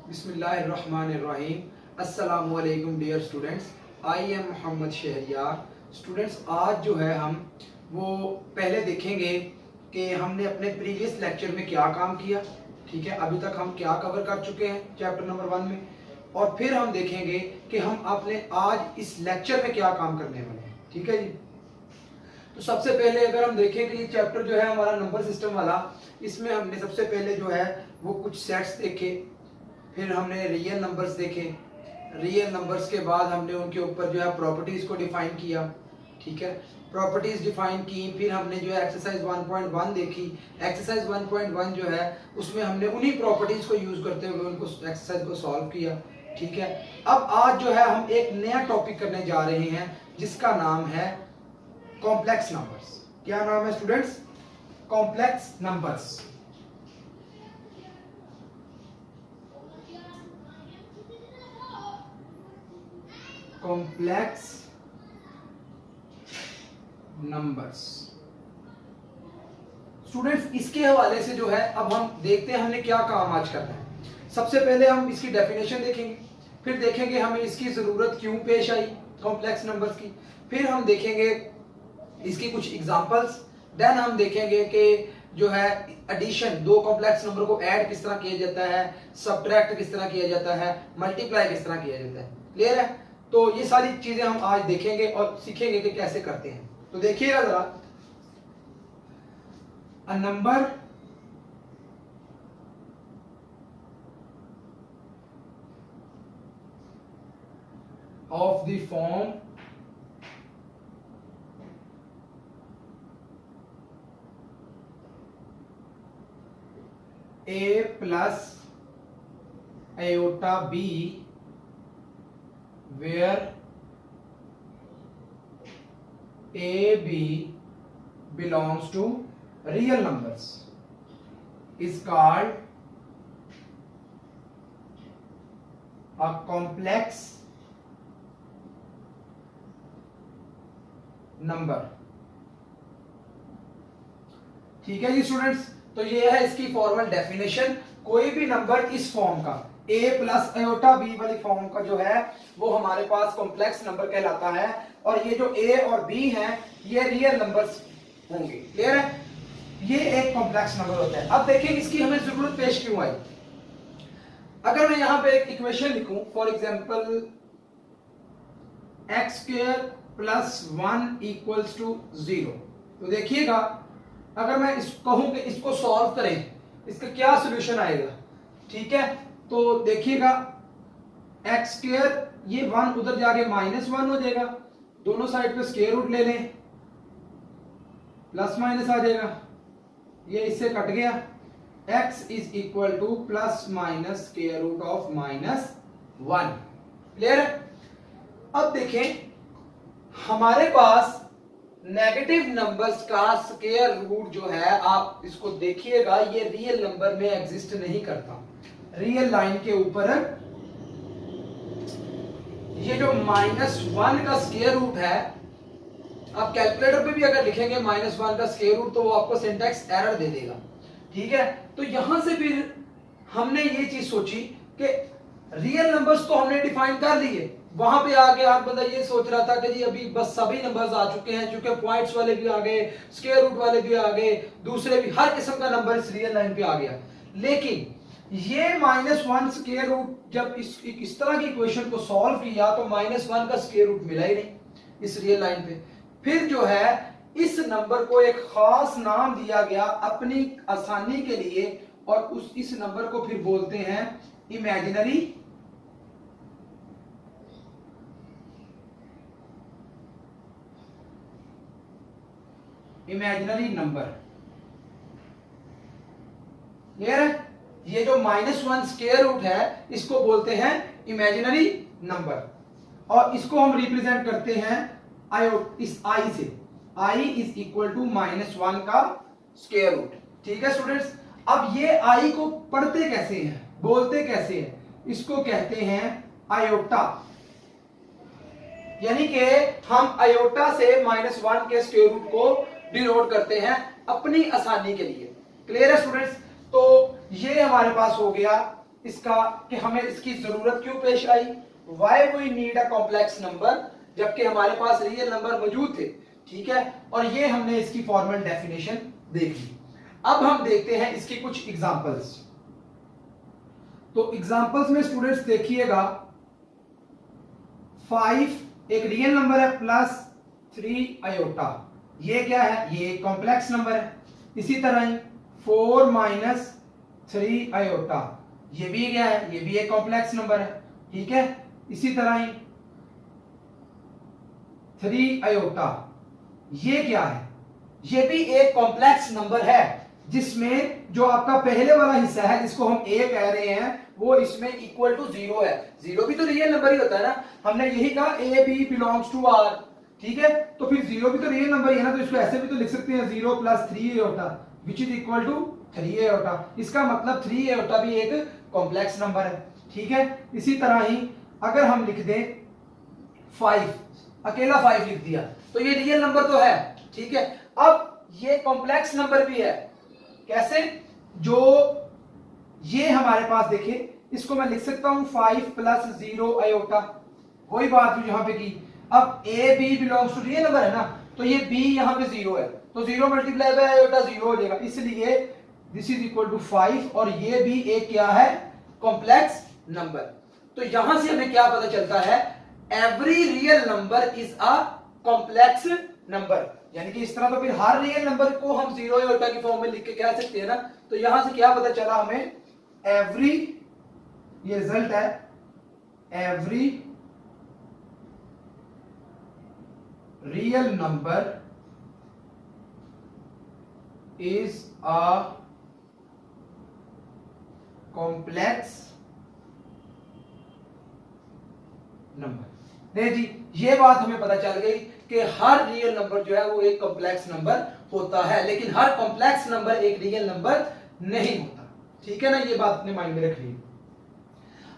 बिस्मिल्लाहिर्रहमानिर्रहीम। अस्सलामुअलैकुम dear students, I am Mohammad Shahriyar. Students, आज जो है हम वो पहले देखेंगे कि हमने अपने प्रीवियस लेक्चर में क्या काम किया। ठीक है, अभी तक हम क्या कवर कर चुके हैं चैप्टर नंबर 1 में, और फिर हम देखेंगे कि हम अपने आज इस लेक्चर में क्या काम करने वाले हैं। ठीक है जी। तो सबसे पहले अगर हम देखें कि ये चैप्टर जो है हमारा नंबर सिस्टम वाला, इसमें हमने सबसे पहले जो है वो कुछ सेट्स देखे, फिर हमने रियल नंबर्स देखे। रियल नंबर्स के बाद हमने उनके ऊपर जो है प्रॉपर्टीज को डिफाइन किया। ठीक है, प्रॉपर्टीज डिफाइन की, फिर हमने जो है एक्सरसाइज 1.1 देखी। एक्सरसाइज 1.1 जो है उसमें हमने उन्हीं प्रॉपर्टीज को यूज करते हुए उनको एक्सरसाइज को सॉल्व किया। ठीक है, अब आज जो है हम एक नया टॉपिक करने जा रहे हैं जिसका नाम है कॉम्प्लेक्स नंबर्स। क्या नाम है students? Complex numbers. Complex numbers. Students, इसके हवाले से जो है अब हम देखते हैं हमने क्या काम आज करना है। सबसे पहले हम इसकी डेफिनेशन देखेंगे, फिर देखेंगे हमें इसकी जरूरत क्यों पेश आई कॉम्प्लेक्स नंबर्स की, फिर हम देखेंगे इसकी कुछ एग्जांपल्स, देन हम देखेंगे कि जो है एडिशन, दो कॉम्प्लेक्स नंबर को ऐड किस तरह किया जाता है, सब्ट्रैक्ट किस तरह किया जाता है, मल्टीप्लाई किस तरह किया जाता है। क्लियर है? तो ये सारी चीजें हम आज देखेंगे और सीखेंगे कि कैसे करते हैं। तो देखिएगा जरा, a number of the form a plus iota b where a b belongs to real numbers is called a complex number। ठीक है जी स्टूडेंट्स, तो ये है इसकी फॉर्मल डेफिनेशन। कोई भी नंबर इस फॉर्म का a प्लस आयोटा b वाली फॉर्म का जो है वो हमारे पास कॉम्प्लेक्स नंबर कहलाता है, और ये जो a और b हैं ये रियल नंबर्स होंगे। क्लियर है? ये एक कॉम्प्लेक्स नंबर होता है। अब देखिए इसकी हमें जरूरत पेश क्यों आई। अगर मैं यहां पे एक इक्वेशन लिखूं, for example x square plus 1 equals to 0, तो देखिएगा अगर मैं कहूं कि इसको सॉल्व करें, इसका क्या सॉल्यूशन आएगा। ठीक है, तो देखिएगा एक्स स्क्वायर, ये 1 उधर जाके -1 हो जाएगा, दोनों साइड पे स्क्वायर रूट ले लें, प्लस माइनस आ जाएगा, ये इससे कट गया। x is equal to plus minus square root of -1। Clear है? अब देखें हमारे पास नेगेटिव नंबर्स का स्क्वायर रूट जो है, आप इसको देखिएगा, ये रियल नंबर में एग्जिस्ट नहीं करता। रियल लाइन के ऊपर ये जो -1 का स्क्वायर रूट है, आप कैलकुलेटर पे भी अगर लिखेंगे -1 का स्क्वायर रूट तो वो आपको सिंटैक्स एरर दे देगा। ठीक है, तो यहां से फिर हमने ये चीज सोची कि रियल नंबर्स तो हमने डिफाइन कर लिए, वहां पे आके आप बंदा ये सोच रहा था कि जी अभी बस सभी नंबर्स आ चुके हैं, चूंकि पॉइंट्स वाले भी आ गए, स्क्वायर रूट वाले भी आ गए, दूसरे भी, हर किस्म का नंबर इस रियल लाइन पे आ गया। लेकिन ये -1 स्क्वायर रूट जब इस तरह की इक्वेशन को सॉल्व किया तो -1 का स्क्वायर रूट मिला ही नहीं इस रियल लाइन पे। फिर जो है इस नंबर को एक खास नाम दिया गया अपनी आसानी के लिए, और इस नंबर को फिर बोलते हैं इमेजिनरी नंबर। क्लियर है? ये जो -1 स्क्वायर रूट है इसको बोलते हैं इमेजिनरी नंबर, और इसको हम रिप्रेजेंट करते हैं इस i से। i इज इक्वल टू -1 का स्क्वायर रूट। ठीक है स्टूडेंट्स, अब ये i को पढ़ते कैसे हैं, बोलते कैसे हैं? इसको कहते हैं आयोटा, यानी कि हम आयोटा से -1 के स्क्वायर रूट को डिनोट करते हैं अपनी आसानी के लिए। क्लियर है स्टूडेंट्स? तो ये हमारे पास हो गया इसका कि हमें इसकी जरूरत क्यों पेश आई, why we need a complex number, जबकि हमारे पास रियल नंबर मौजूद थे। ठीक है, और ये हमने इसकी फॉर्मल डेफिनेशन देख ली। अब हम देखते हैं इसकी कुछ एग्जांपल्स। तो एग्जांपल्स में स्टूडेंट्स देखिएगा, 5 एक रियल नंबर है प्लस 3 आयोटा, ये क्या है, ये कॉम्प्लेक्स नंबर है। इसी तरह ही 4 माइनस 3 आयोटा, ये भी क्या है, ये भी एक कॉम्प्लेक्स नंबर है। ठीक है, इसी तरह ही 3 आयोटा, ये क्या है, ये भी एक कॉम्प्लेक्स नंबर है, जिसमें जो आपका पहले वाला हिस्सा है जिसको हम ए कह रहे हैं वो इसमें इक्वल टू 0 है। 0 भी तो रियल नंबर ही होता है ना, हमने यही कहा a b belongs to R. ठीक है, तो फिर 0 भी तो रियल नंबर ही है ना, तो इसको ऐसे भी तो लिख सकते हैं 0 plus 3 iota which is equal to 3 iota. इसका मतलब 3 आयोटा भी एक कॉम्प्लेक्स नंबर है। ठीक है, इसी तरह ही अगर हम लिख दें 5, अकेला 5 लिख दिया तो ये रियल नंबर तो है। ठीक है, अब ये कॉम्प्लेक्स नंबर भी है। कैसे, जो ये हमारे पास देखिए, इसको मैं लिख सकता हूं 5 प्लस 0 आयोटा, वही बात जो यहां पे की। अब a b belongs to real number है ना, तो ये बी यहां पे 0 है, तो 0 मल्टीप्लाई बाय आयोटा 0 हो जाएगा, इसलिए दिस इज इक्वल टू 5, और ये भी एक क्या है, कॉम्प्लेक्स नंबर। तो यहां से हमें क्या पता चलता है, every real number is a complex number. यानी कि इस तरह तो फिर हर रियल नंबर को हम 0 आयोटा की फॉर्म में लिख के कह सकते हैं ना। तो यहां से क्या पता चला हमें, एवरी, ये रिजल्ट है, every real number is a complex number. नहीं जी, ये बात हमें पता चल गई कि हर रियल नंबर जो है वो एक कॉम्प्लेक्स नंबर होता है, लेकिन हर कॉम्प्लेक्स नंबर एक रियल नंबर नहीं होता। ठीक है ना, ये बात अपने माइंड में रखिए।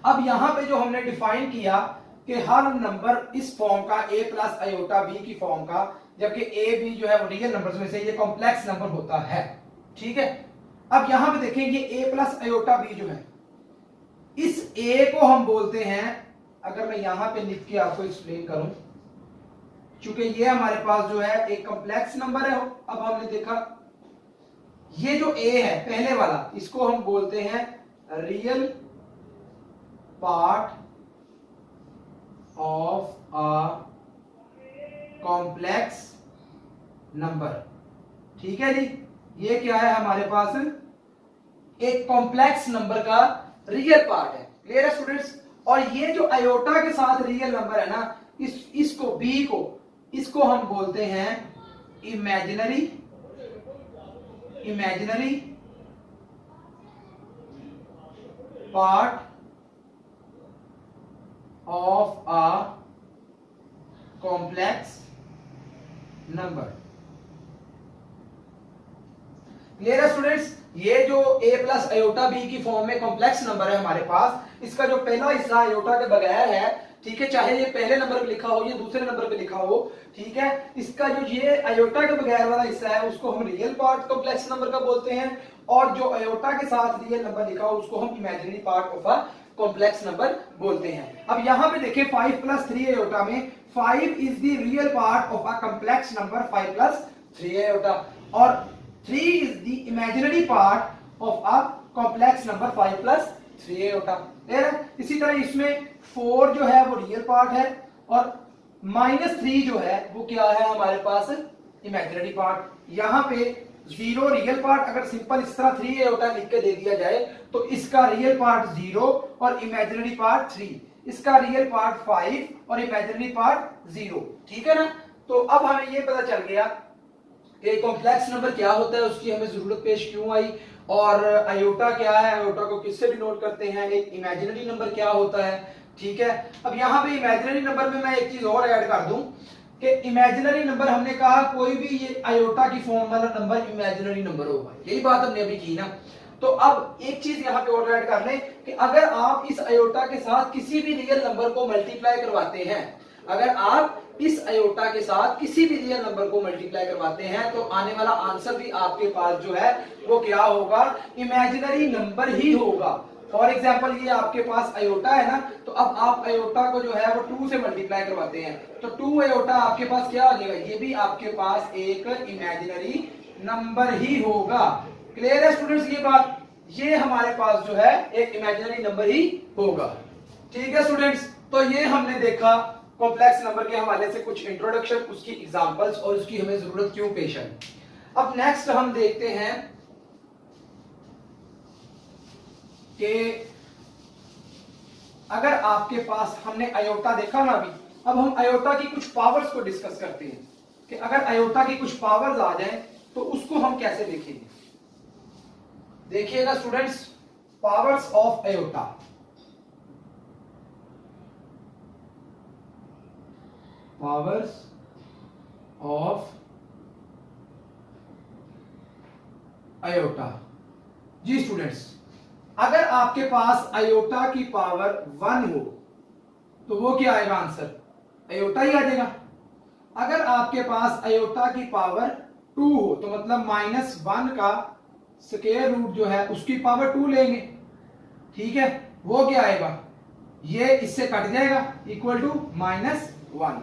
अब यहां पे जो हमने डिफाइन किया कि हर नंबर इस फॉर्म का a प्लस आयोटा b की फॉर्म का, जबकि a b जो है वो रियल नंबर्स में से ये कॉम्प्लेक्स नंबर होता है। ठीक है, अब यहां पे देखें ये a प्लस आयोटा b जो है, इस a को हम बोलते हैं, अगर मैं यहां पे लिख के आपको एक्सप्लेन करूं, चूंकि ये हमारे पास जो है एक कॉम्प्लेक्स नंबर है। अब हमने देखा ये जो a है पहले वाला, इसको हम बोलते हैं real part of a complex number. ठीक है जी, ये क्या है हमारे पास, एक कॉम्प्लेक्स नंबर का रियल पार्ट है। क्लियर है स्टूडेंट्स। और ये जो आयोटा के साथ रियल नंबर है ना, इसको बी को, इसको हम बोलते हैं imaginary part of a complex number. Clear है स्टूडेंट्स। ये जो a प्लस आयोटा b की फॉर्म में कॉम्प्लेक्स नंबर है हमारे पास, इसका जो पहला हिस्सा आयोटा के बगैर है, ठीक है, चाहे ये पहले नंबर पे लिखा हो या दूसरे नंबर पे लिखा हो, ठीक है, इसका जो ये आयोटा के बगैर वाला हिस्सा है उसको हम रियल पार्ट कॉम्प्लेक्स नंबर का बोलते हैं, और जो आयोटा के साथ रियल नंबर लिखा हो उसको हम imaginary part of a complex number बोलते हैं। अब यहां पे देखें 5 प्लस 3 आयोटा में 5 is the real part of a complex number 5 plus 3 iota, और 3 is the imaginary part of a complex number 5 plus 3 iota. Clear है। इसी तरह इसमें 4 जो है वो रियल पार्ट है, और -3 जो है वो क्या है हमारे पास, इमेजिनरी पार्ट। यहां पे 0 रियल पार्ट, अगर सिंपल इस तरह 3 आयोटा लिख के दे दिया जाए तो इसका रियल पार्ट 0 और इमेजिनरी पार्ट 3, इसका रियल पार्ट 5 और इमेजिनरी पार्ट 0। ठीक है ना। तो अब हमें ये पता चल गया कि कॉम्प्लेक्स नंबर क्या होता है, उसकी हमें जरूरत पेश क्यों आई, और आयोटा क्या है, आयोटा को किससे डिनोट करते हैं, एक इमेजिनरी नंबर क्या होता है। ठीक है। अब यहाँ पे इमेजिनरी नंबर में मैं एक चीज और ऐड कर दूं कि इमेजिनरी नंबर हमने कहा कोई भी ये आयोटा की फॉर्म वाला नंबर इमेजिनरी नंबर होगा, यही बात हमने अभी की ना। तो अब एक चीज यहाँ पे और ऐड कर लें कि अगर आप इस आयोटा के साथ किसी भी रियल नंबर को मल्टीप्लाई करवाते हैं, अगर आप इस आयोटा के साथ किसी भी रियल नंबर को मल्टीप्लाई करवाते हैं तो आने वाला आंसर भी आपके पास जो है वो क्या होगा, इमेजिनरी नंबर ही होगा। फॉर एग्जाम्पल ये आपके पास अयोटा है ना, तो अब आप अयोटा को जो है वो 2 से मल्टीप्लाई करवाते हैं, तो 2 अयोटा आपके पास क्या हो जाएगा, ये भी आपके पास एक इमेजिनरी नंबर ही होगा। क्लियर है स्टूडेंट्स ये बात, ये हमारे पास जो है एक इमेजिनरी नंबर ही होगा। ठीक है स्टूडेंट्स, तो ये हमने देखा कॉम्प्लेक्स नंबर के हवाले से कुछ इंट्रोडक्शन, उसकी एग्जांपल्स और उसकी हमें जरूरत क्यों पेश है। अब नेक्स्ट हम देखते हैं कि अगर आपके पास, हमने अयोटा देखा ना अभी, अब हम अयोटा की कुछ पावर्स को डिस्कस करते हैं कि अगर अयोटा की कुछ पावर्स आ जाएं तो उसको हम कैसे लिखेंगे। देखिएगा students, powers of iota, powers of iota. जी स्टूडेंट्स, अगर आपके पास अयोटा की पावर 1 हो तो वो क्या आएगा आंसर, अयोटा ही आ जाएगा। अगर आपके पास अयोटा की पावर 2 हो तो मतलब -1 का स्क्वायर रूट जो है उसकी पावर 2 लेंगे, ठीक है, वो क्या आएगा, ये इससे कट जाएगा इक्वल टू -1।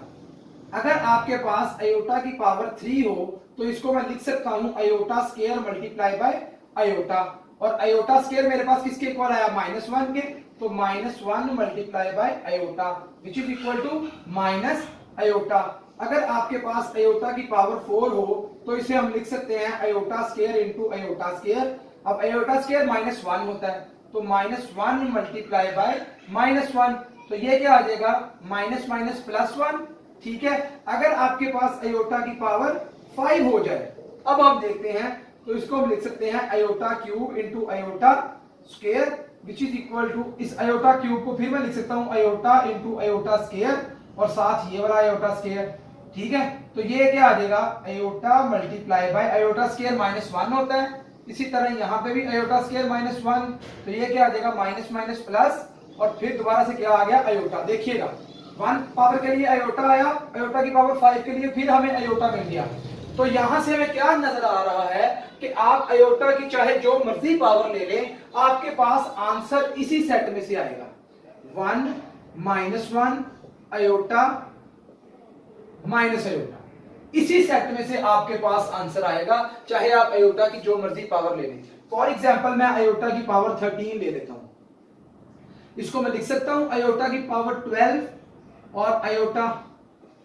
अगर आपके पास अयोटा की पावर 3 हो तो इसको मैं लिख सकता हूं iota square multiply by iota, और अयोटा स्क्वायर मेरे पास किसके इक्वल आया, -1 के, तो -1 multiply by iota which is equal to minus iota. अगर आपके पास अयोटा की पावर 4 हो तो इसे हम लिख सकते हैं iota square into iota square. अब अयोटा स्क्वायर -1 होता है तो -1 मल्टीप्लाई बाय -1, तो ये क्या आ जाएगा, माइनस माइनस +1। ठीक है, अगर आपके पास अयोटा की पावर 5 हो जाए, अब हम देखते हैं, तो इसको हम लिख सकते हैं iota cube into iota square which is equal to, इस अयोटा क्यूब को फिर मैं लिख सकता हूं अयोटा इंटू अयोटा स्क्वायर और साथ ये वाला अयोटा स्क्वायर। ठीक है, तो ये क्या आ जाएगा, iota multiply by iota square -1 होता है, इसी तरह यहां पे भी अयोटा स्क्वायर -1, तो ये क्या आ जाएगा माइनस माइनस प्लस, और फिर दोबारा से क्या आ गया अयोटा। देखिएगा 1 पावर के लिए अयोटा आया, अयोटा की पावर 5 के लिए फिर हमें अयोटा मिल गया। तो यहां से हमें क्या नजर आ रहा है कि आप अयोटा की चाहे जो मर्जी पावर ले लें, आपके पास आंसर इसी सेट में से आएगा, 1 -1 अयोटा माइनस अयोटा, इसी सेट में से आपके पास आंसर आएगा, चाहे आप अयोटा की जो मर्जी पावर ले लें। फॉर एग्जांपल मैं अयोटा की पावर 13 ले लेता हूं, इसको मैं लिख सकता हूं अयोटा की पावर 12 और अयोटा,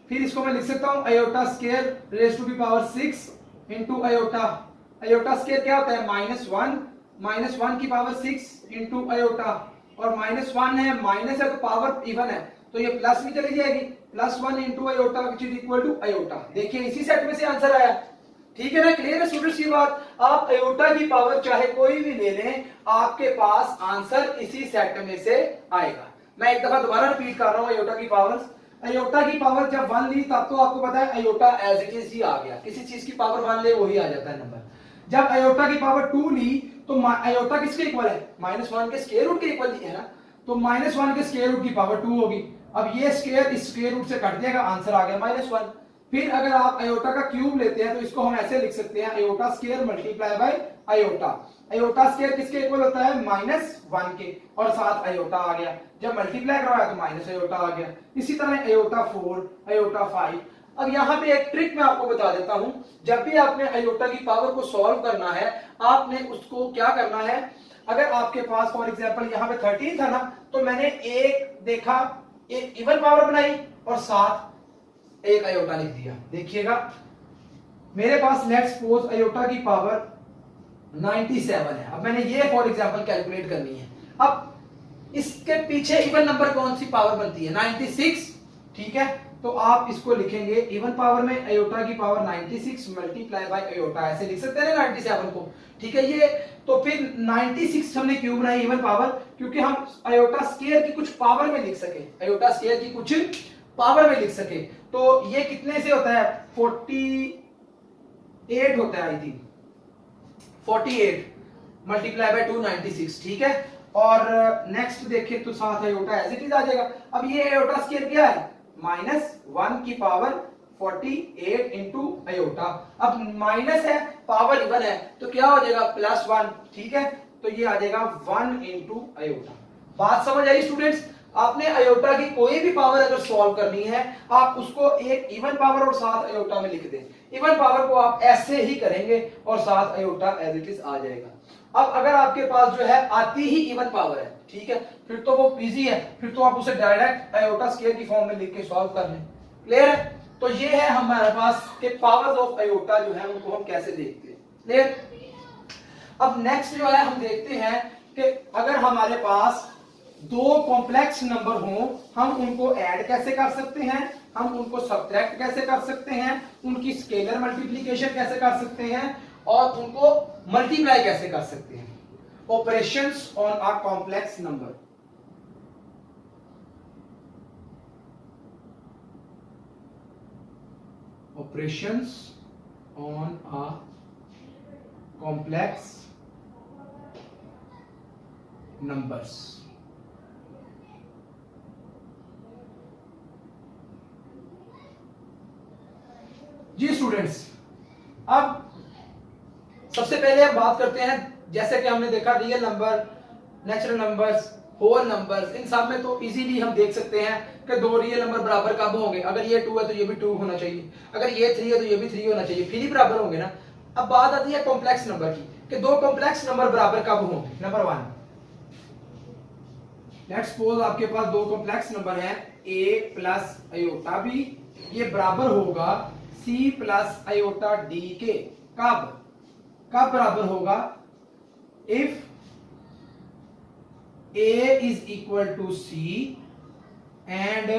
फिर इसको मैं लिख सकता हूं iota square raise to the power 6 into iota. Iota square क्या होता है, -1 की पावर 6 इंटू अयोटा, और -1 है, माइनस है तो पावर इवन है तो ये प्लस में चली जाएगी, +1 into iota which is equal to iota. देखिए इसी सेट में से आंसर आया। ठीक है ना, क्लियर है स्टूडेंट्स की बात। आप अयोटा की पावर चाहे कोई भी ले लें, आपके पास आंसर इसी सेट में से आएगा। मैं एक दफा दोबारा रिपीट कर रहा हूं, अयोटा की पावर्स, अयोटा की पावर जब 1 ली तब तो आपको पता है अयोटा एज इट इज ही आ गया, किसी चीज की पावर 1 ले वही आ जाता है नंबर। जब अयोटा की पावर 2 ली तो अयोटा किसके इक्वल है, -1 के स्क्वायर रूट के इक्वल है ना, तो -1 के स्क्वायर रूट की पावर 2 होगी। अब ये स्क्वायर इस स्क्वायर रूट से कट जाएगा, आंसर आ गया -1। फिर अगर आप अयोटा का क्यूब लेते हैं तो इसको हम ऐसे लिख सकते हैं iota square multiply by iota. Iota square किसके इक्वल होता है, -1 के, और साथ अयोटा आ गया, जब मल्टीप्लाई करवाया तो माइनस अयोटा आ गया। इसी तरह अयोटा 4, अयोटा 5। अब यहाँ पे एक ट्रिक मैं आपको बता देता हूं, जब भी आपने अयोटा की पावर को सॉल्व करना है, आपने उसको क्या करना है, अगर आपके पास फॉर एग्जांपल यहाँ पे 13 था ना, तो मैंने एक देखा, एक इवन पावर बनाई और साथ एक अयोटा लिख दिया। देखिएगा मेरे पास लेट्स सपोज अयोटा की पावर 97 है, अब मैंने ये फॉर एग्जांपल कैलकुलेट करनी है। अब इसके पीछे इवन नंबर कौन सी पावर बनती है, 96। ठीक है, तो आप इसको लिखेंगे इवन पावर में अयोटा की पावर 96 मल्टीप्लाई बाय अयोटा, ऐसे लिख सकते हैं ना 97 को। ठीक है, ये तो फिर 96 हमने क्यों बनाई इवन पावर, क्योंकि हम अयोटा स्क्वायर की कुछ पावर में लिख सके, अयोटा स्क्वायर की कुछ पावर में लिख सके। तो ये कितने से होता है, 48 होता है आई थिंक, 48 मल्टीप्लाई बाय 296। ठीक है, और नेक्स्ट देखें तो साथ अयोटा एज इट इज आ जाएगा। अब ये अयोटा स्क्वायर क्या है, -1 की पावर 48 इंटू अयोटा। अब माइनस है, पावर इवन है, तो क्या हो जाएगा +1। ठीक है, तो ये आ जाएगा 1 इंटू आयोटा। बात समझ आई स्टूडेंट्स? आपने आयोटा की कोई भी पावर अगर सॉल्व करनी है, आप उसको एक इवन पावर और साथ आयोटा में लिख दें। इवन पावर को आप ऐसे ही करेंगे और साथ आयोटा एज इट इज आ जाएगा। अब अगर आपके पास जो है आती ही इवन पावर है, ठीक है, फिर तो वो इजी है, फिर तो आप उसे डायरेक्ट आयोटा स्क्वायर की फॉर्म में लिख के सॉल्व कर लें। क्लियर है? तो ये है हमारे पास के पावर्स ऑफ आयोटा जो है उनको हम कैसे देखते हैं। क्लियर? अब नेक्स्ट जो है हम देखते हैं कि अगर हमारे पास दो कॉम्प्लेक्स नंबर हो, हम उनको ऐड कैसे कर सकते हैं, हम उनको सब्ट्रैक्ट कैसे कर सकते हैं, उनकी स्केलर मल्टीप्लिकेशन कैसे कर सकते हैं और उनको मल्टीप्लाई कैसे कर सकते हैं। Operations on a complex number. Operations on a complex numbers. जी स्टूडेंट्स, अब सबसे पहले हम बात करते हैं, जैसे कि हमने देखा real number, natural numbers, whole numbers, इन सब में तो इजीली हम देख सकते हैं कि दो रियल नंबर बराबर कब होंगे। अगर ये 2 है तो ये भी 2 होना चाहिए, अगर ये 3 है तो ये भी 3 होना चाहिए, फिर ही बराबर होंगे ना। अब बात आती है कॉम्प्लेक्स नंबर की कि दो कॉम्प्लेक्स नंबर बराबर कब होंगे। नंबर 1, लेट्स सपोज आपके पास दो कॉम्प्लेक्स नंबर हैं a प्लस आयोटा b, ये बराबर होगा c प्लस आयोटा d के। कब कब बराबर होगा? If a is equal to c and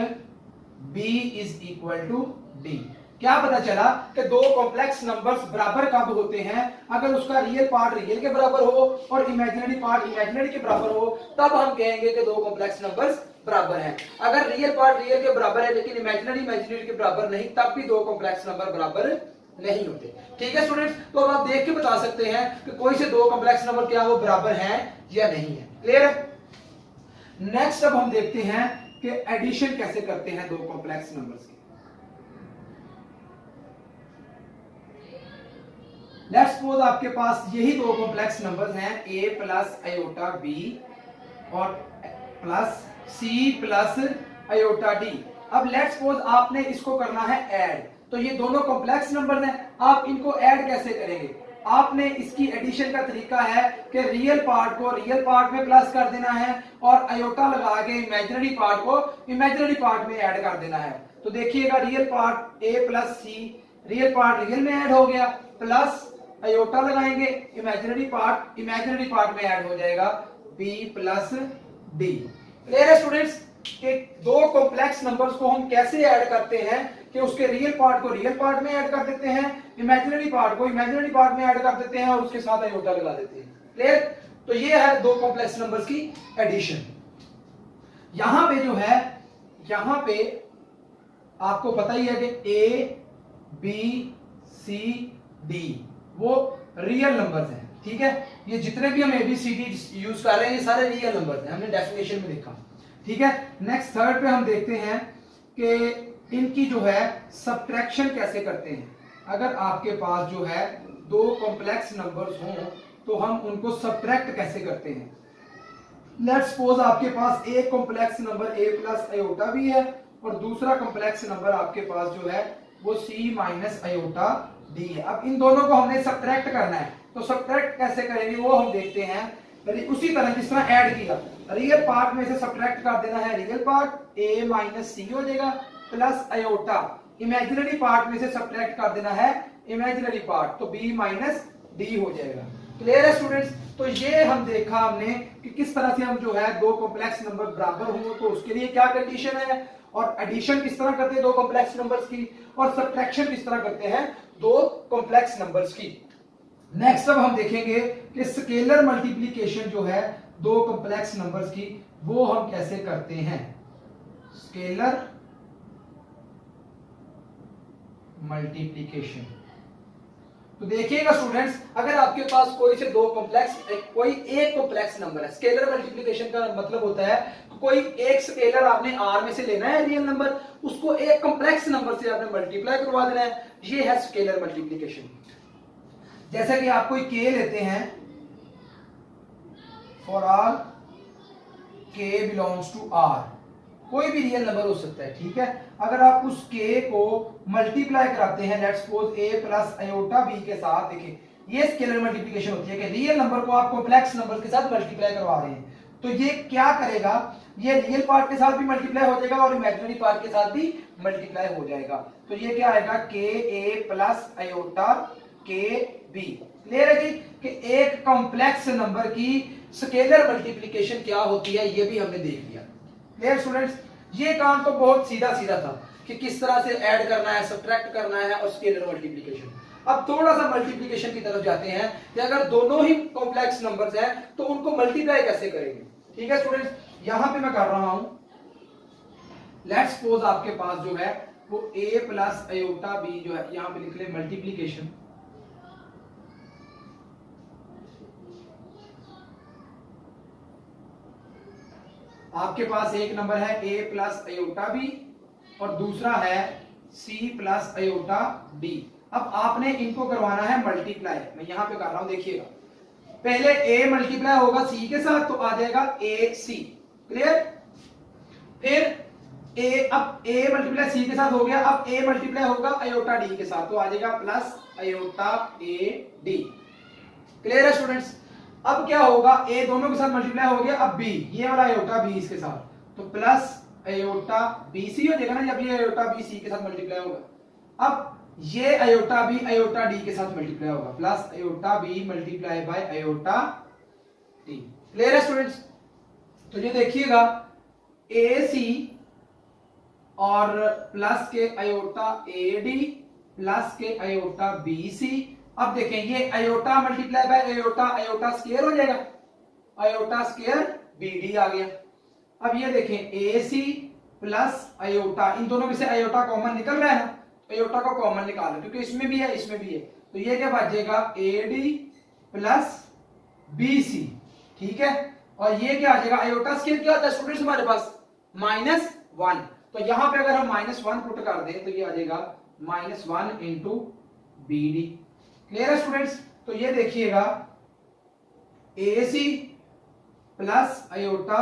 b is equal to d। क्या पता चला कि दो कॉम्प्लेक्स नंबर्स बराबर कब होते हैं? अगर उसका रियल पार्ट रियल के बराबर हो और इमेजिनरी पार्ट इमेजिनरी के बराबर हो, तब हम कहेंगे कि दो कॉम्प्लेक्स नंबर्स बराबर हैं। अगर रियल पार्ट रियल के बराबर है लेकिन इमेजिनरी के बराबर नहीं, तब भी दो कॉम्प्लेक्स नंबर बराबर नहीं होते। ठीक है स्टूडेंट्स, तो अब आप देख के बता सकते हैं कि कोई से दो कॉम्प्लेक्स नंबर क्या वो बराबर हैं या नहीं है। क्लियर है? नेक्स्ट अब हम देखते हैं कि एडिशन कैसे करते हैं दो कॉम्प्लेक्स नंबर्स की। लेट्स सपोज आपके पास यही दो कॉम्प्लेक्स नंबर्स हैं a प्लस आयोटा b और plus c plus iota d। अब लेट्स सपोज आपने इसको करना है ऐड, तो ये दोनों कॉम्प्लेक्स नंबर्स हैं, आप इनको ऐड कैसे करेंगे? आपने इसकी एडिशन का तरीका है कि रियल पार्ट को रियल पार्ट में प्लस कर देना है और आयोटा लगा के इमेजिनरी पार्ट को इमेजिनरी पार्ट में ऐड कर देना है। तो देखिएगा real part a plus C, real part real में ऐड हो गया, प्लस आयोटा लगाएंगे, इमेजिनरी पार्ट में ऐड हो जाएगा b प्लस d। क्लियर है स्टूडेंट्स? कि दो कॉम्प्लेक्स नंबर्स को हम कैसे ऐड करते हैं कि उसके रियल पार्ट को रियल पार्ट में ऐड कर देते हैं, इमेजिनरी पार्ट को इमेजिनरी पार्ट में ऐड कर देते हैं और उसके साथ आयोटा लगा देते हैं। क्लियर? तो ये है दो कॉम्प्लेक्स नंबर्स की एडिशन। यहां पे जो है, यहां पे आपको पता ही है कि a b c d वो रियल नंबर्स हैं। ठीक है, ये जितने भी हम ABCD यूज कर रहे हैं ये सारे रियल नंबर्स हैं, हमने डेफिनेशन में देखा। ठीक है, नेक्स्ट थर्ड पे हम देखते हैं कि इनकी जो है सब्ट्रैक्शन कैसे करते हैं। अगर आपके पास जो है दो कॉम्प्लेक्स नंबर्स हों तो हम उनको सब्ट्रैक्ट कैसे करते हैं। लेट्स सपोज आपके पास एक complex number a plus iota भी है और दूसरा कॉम्प्लेक्स नंबर आपके पास जो है वो c माइनस आयोटा d है। अब इन दोनों को हमने सब्ट्रैक्ट करना है, तो सब्ट्रैक्ट कैसे करेंगे वो हम देखते हैं। उसी तरह जिस तरह ऐड किया, रियल पार्ट में से सब्ट्रैक्ट कर देना है रियल पार्ट, a माइनस सी हो जाएगा, प्लस आयोटा इमेजिनरी पार्ट में से सब्ट्रैक्ट कर देना है इमेजिनरी पार्ट, तो b माइनस डी हो जाएगा। क्लियर है स्टूडेंट्स? तो ये हम देखा हमने कि किस तरह से हम जो है दो कॉम्प्लेक्स नंबर बराबर हो तो उसके लिए क्या कंडीशन है, और एडिशन किस तरह करते हैं दो कॉम्प्लेक्स नंबर्स की, और सब्ट्रैक्शन किस तरह करते हैं दो कॉम्प्लेक्स नंबर्स की। नेक्स्ट अब हम देखेंगे कि स्केलर मल्टीप्लिकेशन जो है दो कॉम्प्लेक्स नंबर्स की वो हम कैसे करते हैं। स्केलर मल्टीप्लिकेशन, तो देखिएगा स्टूडेंट्स, अगर आपके पास कोई से दो कॉम्प्लेक्स कोई एक कॉम्प्लेक्स नंबर है, स्केलर मल्टीप्लिकेशन का मतलब होता है कोई एक स्केलर आपने r में से लेना है रियल नंबर, उसको एक कॉम्प्लेक्स नंबर से आपने मल्टीप्लाई करवा देना है, ये है स्केलर मल्टीप्लिकेशन। जैसा कि आप कोई k लेते हैं, for all k belongs to r, कोई भी रियल नंबर हो सकता है, ठीक है। अगर आप उस k को मल्टीप्लाई कराते हैं let's suppose a plus iota b के साथ, देखिए ये स्केलर मल्टीप्लिकेशन होती है कि रियल नंबर को आप कॉम्प्लेक्स नंबर के साथ मल्टीप्लाई करवा रहे हैं, तो ये क्या करेगा, ये रियल पार्ट के साथ भी मल्टीप्लाई हो जाएगा और इमेजिनरी पार्ट के साथ भी मल्टीप्लाई हो जाएगा। तो ये क्या आएगा, के ए प्लस आयोटा के बी। क्लियर है जी कि एक कॉम्प्लेक्स नंबर की स्केलर मल्टीप्लिकेशन क्या होती है, ये भी हमने देख लिया। क्लियर स्टूडेंट्स, ये काम तो बहुत सीधा सीधा था कि किस तरह से ऐड करना है, सब्ट्रैक्ट करना है और स्केलर मल्टीप्लिकेशन। अब थोड़ा सा मल्टीप्लिकेशन की तरफ जाते हैं कि अगर दोनों ही कॉम्प्लेक्स नंबर्स हैं तो उनको मल्टीप्लाई कैसे करेंगे। ठीक है स्टूडेंट्स, यहां पे मैं कर रहा हूं, लेट्स सपोज आपके पास जो है वो a प्लस आयोटा b जो है, यहां पे लिख ले मल्टीप्लिकेशन, आपके पास एक नंबर है a प्लस आयोटा b और दूसरा है c प्लस आयोटा d। अब आपने इनको करवाना है मल्टीप्लाई, मैं यहां पे कर रहा हूं, देखिएगा पहले a मल्टीप्लाई होगा c के साथ तो आ जाएगा ac। क्लियर, फिर अब a मल्टीप्लाई c के साथ हो गया, अब a मल्टीप्लाई होगा आयोटा d के साथ तो आ जाएगा प्लस आयोटा ad। क्लियर है स्टूडेंट्स, अब क्या होगा, a दोनों के साथ मल्टीप्लाई हो गया, अब b ये वाला आयोटा b इसके साथ तो प्लस आयोटा bc हो जाएगा ना, जब ये आयोटा b c के साथ मल्टीप्लाई होगा। अब ये आयोटा b आयोटा d के साथ मल्टीप्लाई होगा plus iota b multiply by iota d। Clear है स्टूडेंट्स, तो ये देखिएगा ac और प्लस के आयोटा ad प्लस के आयोटा bc। अब देखें ये iota multiply by iota, iota square हो जाएगा, आयोटा स्क्वायर bd आ गया। अब ये देखें ac प्लस आयोटा, इन दोनों में से आयोटा कॉमन निकल रहा है ना, आयोटा को कॉमन निकालो क्योंकि इसमें भी है इसमें भी है, तो ये क्या बचेगा ad प्लस bc। ठीक है, और ये क्या आ जाएगा, आयोटा स्क्वायर क्या होता है स्टूडेंट्स हमारे पास -1, तो यहां पे अगर हम -1 पुट कर दें तो ये आ जाएगा -1 इंटू bd। क्लियर है स्टूडेंट्स, तो ये देखिएगा ac plus iota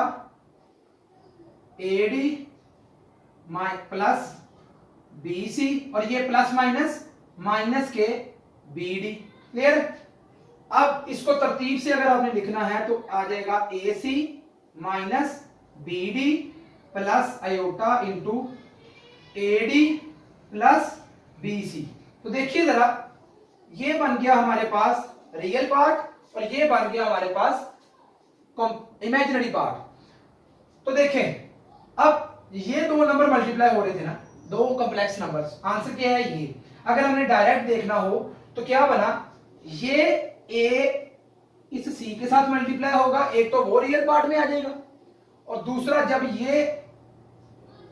ad plus bc और ये प्लस माइनस माइनस के bd। क्लियर, अब इसको तरतीब से अगर आपने लिखना है तो आ जाएगा ac minus bd plus iota into ad plus bc। तो देखिए जरा, ये बन गया हमारे पास रियल पार्ट और ये बन गया हमारे पास इमेजिनरी पार्ट। तो देखें अब ये दो नंबर मल्टीप्लाई हो रहे थे ना, दो कॉम्प्लेक्स नंबर्स, आंसर क्या है ये। अगर हमने डायरेक्ट देखना हो तो क्या बना, ये a इस c के साथ मल्टीप्लाई होगा, एक तो वो रियल पार्ट में आ जाएगा और दूसरा जब ये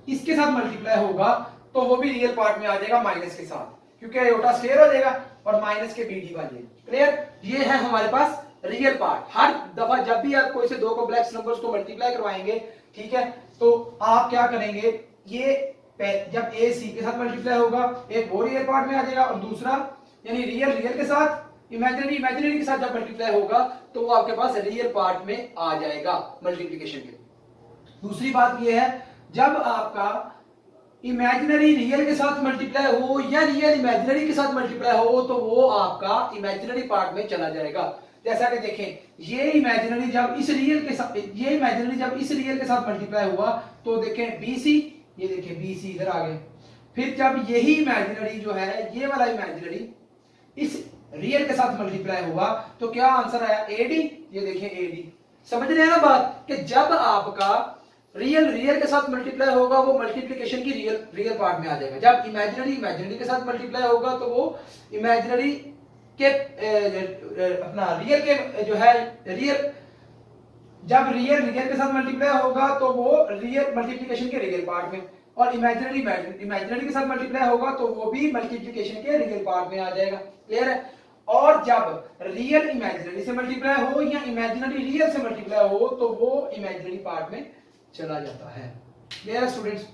इसके साथ मल्टीप्लाई होगा तो वो भी रियल पार्ट में आ जाएगा माइनस के साथ, क्योंकि आयोटा स्क्वायर हो जाएगा और माइनस के bd बन जाएगा। क्लियर, ये है हमारे पास रियल पार्ट। हर दफा जब भी आप कोई से दो कॉम्प्लेक्स नंबर्स को मल्टीप्लाई करवाएंगे, ठीक है, तो आप क्या करेंगे, ये जब a c के साथ मल्टीप्लाई होगा एक वो रियल पार्ट में आ जाएगा और दूसरा यानी रियल रियल के साथ इमेजिनरी इमेजिनरी के साथ जब मल्टीप्लाई होगा तो वो आपके पास रियल पार्ट में आ जाएगा मल्टीप्लिकेशन के। दूसरी बात ये है, जब आपका इमेजिनरी रियल के साथ मल्टीप्लाई हो या रियल इमेजिनरी के साथ मल्टीप्लाई हो तो वो आपका इमेजिनरी पार्ट में चला जाएगा। जैसा कि देखें, ये इमेजिनरी जब इस रियल के साथ, ये इमेजिनरी जब इस रियल के साथ मल्टीप्लाई हुआ तो देखें BC, ये देखें BC इधर आ गए। फिर जब यही इमेजिनरी जो है, ये वाला इमेजिनरी इस रियल के साथ मल्टीप्लाई हुआ तो क्या आंसर आया AD, ये देखें AD। समझ रहे हैं ना बात कि जब आपका रियल रियल के साथ मल्टीप्लाई होगा वो मल्टीप्लिकेशन की रियल पार्ट में आ जाएगा, जब इमेजिनरी इमेजिनरी के साथ मल्टीप्लाई होगा तो वो इमेजिनरी के अपना रियल के जो है रियल, जब रियल रियल के साथ मल्टीप्लाई होगा तो वो रियल मल्टीप्लिकेशन के रियल पार्ट में, और इमेजिनरी इमेजिनरी के साथ मल्टीप्लाई होगा तो वो भी मल्टीप्लिकेशन के रियल पार्ट में आ जाएगा। क्लियर है, और जब रियल इमेजिनरी से मल्टीप्लाई हो या इमेजिनरी रियल से मल्टीप्लाई हो तो वो इमेजिनरी पार्ट में चला जाता है। क्लियर है स्टूडेंट्स,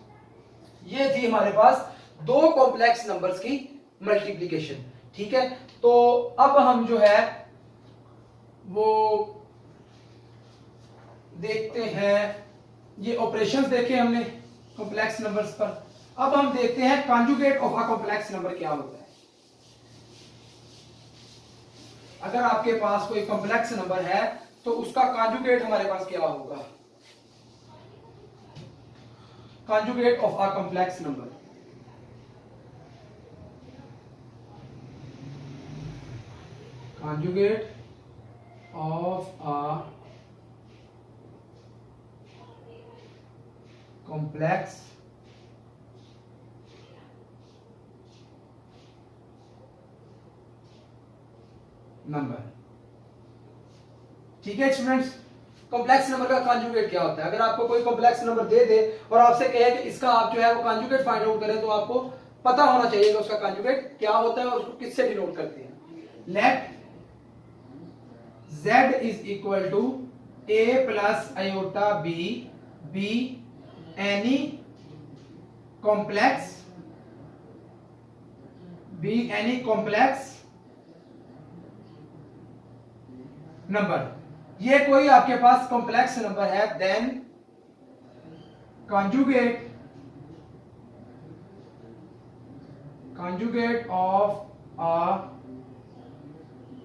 ये थी हमारे पास दो कॉम्प्लेक्स नंबर्स की मल्टीप्लिकेशन। ठीक है, तो अब हम जो है वो देखते हैं, ये ऑपरेशंस देखे हमने कॉम्प्लेक्स नंबर्स पर। अब हम देखते हैं conjugate of a complex number क्या होता है। अगर आपके पास कोई कॉम्प्लेक्स नंबर है तो उसका कॉन्जुगेट हमारे पास क्या होगा। Conjugate of a complex number, conjugate of a complex number. ठीक है स्टूडेंट्स, कॉम्प्लेक्स नंबर का कॉन्जुगेट क्या होता है। अगर आपको कोई कॉम्प्लेक्स नंबर दे दे और आपसे कहे कि इसका आप जो है वो कॉन्जुगेट फाइंड आउट करें, तो आपको पता होना चाहिए कि उसका कॉन्जुगेट क्या होता है और उसको किससे डिनोट करते हैं। Let Z is equal to a plus iota b be any complex number. ये कोई आपके पास कॉम्प्लेक्स नंबर है, then conjugate of a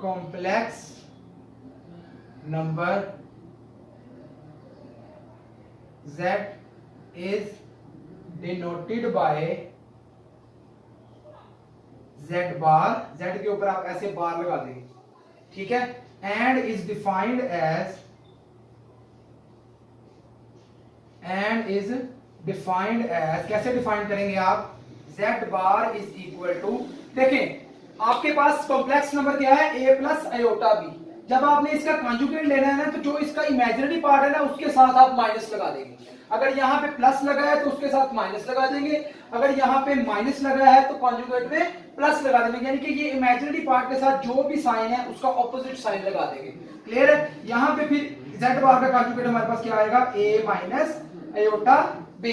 complex number Z is denoted by Z bar, Z के ऊपर आप ऐसे बार लगा देंगे, ठीक है, and is defined as कैसे डिफाइन करेंगे आप, Z bar is equal to, देखें आपके पास कॉम्प्लेक्स नंबर क्या है, a प्लस आयोटा b। जब आपने इसका कॉन्जुगेट लेना है ना, तो जो इसका इमेजिनरी पार्ट है ना उसके साथ आप माइनस लगा देंगे। अगर यहाँ पे प्लस लगा है तो उसके साथ माइनस लगा देंगे, अगर यहाँ पे माइनस लगा है तो कॉन्जुगेट में प्लस लगा देंगे, यानी कि ये इमेजिनरी पार्ट के साथ जो भी साइन है उसका ऑपोजिट साइन लगा देंगे। क्लियर है। यहाँ पे फिर Z बार का कॉन्जुगेट हमारे पास क्या आएगा, a माइनस आयोटा b।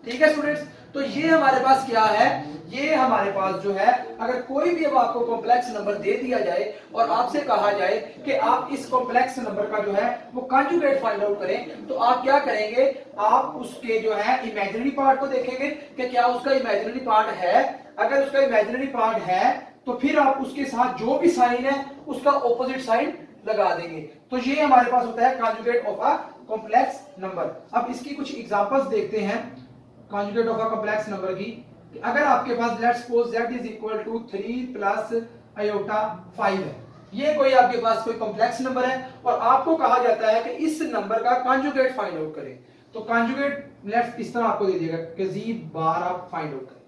ठीक है स्टूडेंट्स, तो ये हमारे पास क्या है, ये हमारे पास जो है, अगर कोई भी अब आपको कॉम्प्लेक्स नंबर दे दिया जाए और आपसे कहा जाए कि आप इस कॉम्प्लेक्स नंबर का जो है वो कॉन्जुगेट फाइंड आउट करें, तो आप क्या करेंगे, आप उसके जो है इमेजिनरी पार्ट को देखेंगे कि क्या उसका इमेजिनरी पार्ट है। अगर उसका इमेजिनरी पार्ट है तो फिर आप उसके साथ जो भी साइन है उसका ऑपोजिट साइन लगा देंगे। तो ये हमारे पास होता है conjugate of a complex number. अब इसकी कुछ एग्जांपल्स देखते हैं conjugate of a complex number की। अगर आपके पास let's suppose z is equal to 3 plus iota 5 है, ये कोई आपके पास कोई कॉम्प्लेक्स नंबर है और आपको कहा जाता है कि इस नंबर का कॉन्जुगेट फाइंड आउट करें, तो कॉन्जुगेट लेट्स इस तरह आपको दे दिएगा कि z बार आप फाइंड आउट करें।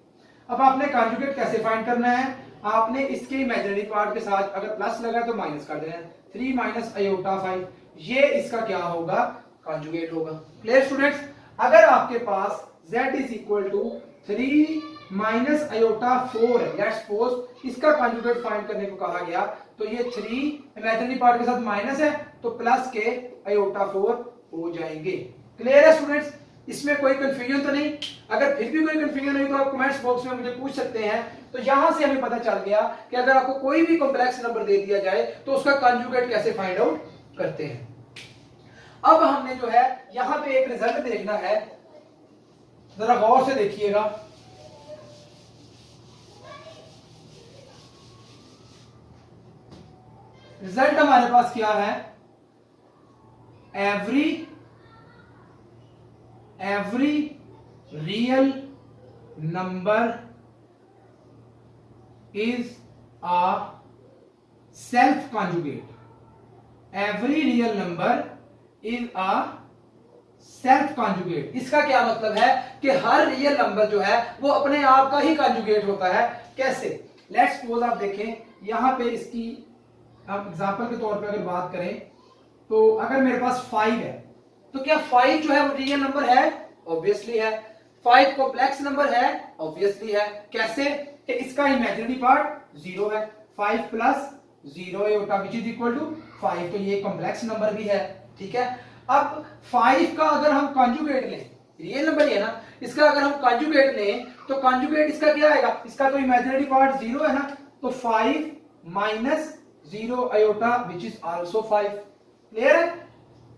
अब आपने कॉन्जुगेट कैसे फाइंड करना है, आपने इसके इमेजिनरी पार्ट के साथ अगर प्लस लगा तो माइनस कर देना है, 3 माइनस आयोटा 5, ये इसका क्या होगा, कॉन्जुगेट होगा। Clear students. अगर आपके पास z is equal to 3 minus iota 4 है, लेट्स सपोज इसका कॉन्जुगेट फाइंड करने को कहा गया, तो ये 3 इमेजिनरी पार्ट के साथ माइनस है तो प्लस के आयोटा 4 हो जाएंगे। क्लियर है स्टूडेंट्स, इसमें कोई कंफ्यूजन तो नहीं। अगर फिर भी कोई कंफ्यूजन नहीं तो आप कमेंट्स बॉक्स में मुझे पूछ सकते हैं। तो यहां से हमें पता चल गया कि अगर आपको कोई भी कॉम्प्लेक्स नंबर दे दिया जाए तो उसका कॉन्जुगेट कैसे फाइंड आउट करते हैं। अब हमने जो है यहां पे एक रिजल्ट देखना है, जरा गौर से देखिएगा। रिजल्ट हमारे पास क्या है, every real number is a self conjugate. Every real number is a self conjugate. इसका क्या मतलब है कि हर रियल नंबर जो है वो अपने आप का ही कॉन्जुगेट होता है। कैसे, लेट्स सपोज आप देखें यहां पे इसकी हम एग्जांपल के तौर पे अगर बात करें, तो अगर मेरे पास 5 है तो क्या 5 जो है वो रियल नंबर है, ऑब्वियसली है। 5 कॉम्प्लेक्स नंबर है, ऑब्वियसली है। कैसे, कि इसका इमेजिनरी पार्ट 0 है, 5 plus 0 iota which is equal to 5, तो ये कॉम्प्लेक्स नंबर भी है। ठीक है। अब 5 का अगर हम कॉन्जुगेट लें, रियल नंबर ही है ना, इसका अगर हम कॉन्जुगेट लें तो कॉन्जुगेट इसका क्या आएगा, इसका तो इमेजिनरी पार्ट 0 है ना, तो 5 minus 0 iota which is also 5। Clear है।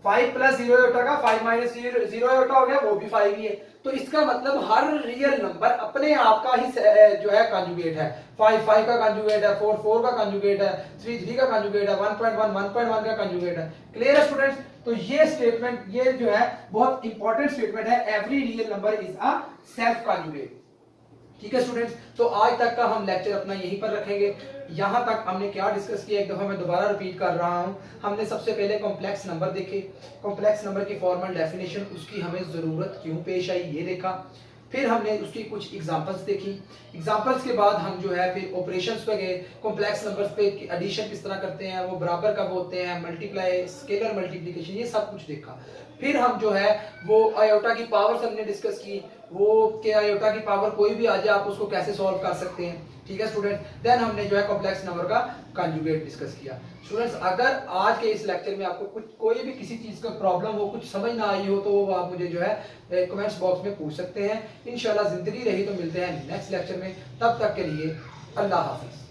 5 प्लस 0 आयोटा का 5 माइनस 0 आयोटा हो गया, वो भी 5 ही है। तो इसका मतलब हर रियल नंबर अपने आप का ही जो है कंजुगेट है। 5 5 का कंजुगेट है, 4 4 का कंजुगेट है, 3 3 का कंजुगेट है, 1.1 1.1 का कंजुगेट है। क्लियर है स्टूडेंट्स? तो ये स्टेटमेंट, ये जो है बहुत इंपॉर्टेंट स्टेटमेंट है, every real number is a self conjugate. ठीक है स्टूडेंट्स, तो आज तक का हम लेक्चर अपना यहीं पर रखेंगे। यहां तक हमने क्या डिस्कस किया, एक दफा मैं दोबारा रिपीट कर रहा हूं। हमने सबसे पहले कॉम्प्लेक्स नंबर देखे, कॉम्प्लेक्स नंबर की फॉर्मल डेफिनेशन, उसकी हमें जरूरत क्यों पेश आई ये देखा। फिर हमने उसकी कुछ एग्जांपल्स देखी। एग्जांपल्स के बाद हम जो है फिर ऑपरेशंस पे गए, कॉम्प्लेक्स नंबर्स पे एडिशन किस तरह करते हैं, वो बराबर कब होते हैं, मल्टीप्लाई, स्केलर मल्टीप्लिकेशन, ये सब कुछ देखा। फिर हम जो है वो आयोटा की पावर्स हमने डिस्कस की, वो के आयोटा की पावर कोई भी आ जाए आप उसको कैसे सॉल्व कर सकते हैं। ठीक है स्टूडेंट, देन हमने जो है कॉम्प्लेक्स नंबर का कंजुगेट डिस्कस किया। स्टूडेंट्स, अगर आज के इस लेक्चर में आपको कुछ कोई भी किसी चीज का प्रॉब्लम हो, कुछ समझ ना आई हो, तो वो आप मुझे जो है कमेंट्स बॉक्स में पूछ सकते हैं। इंशाल्लाह जिंदगी रही तो मिलते हैं नेक्स्ट लेक्चर में, तब तक के लिए अल्लाह हाफिज।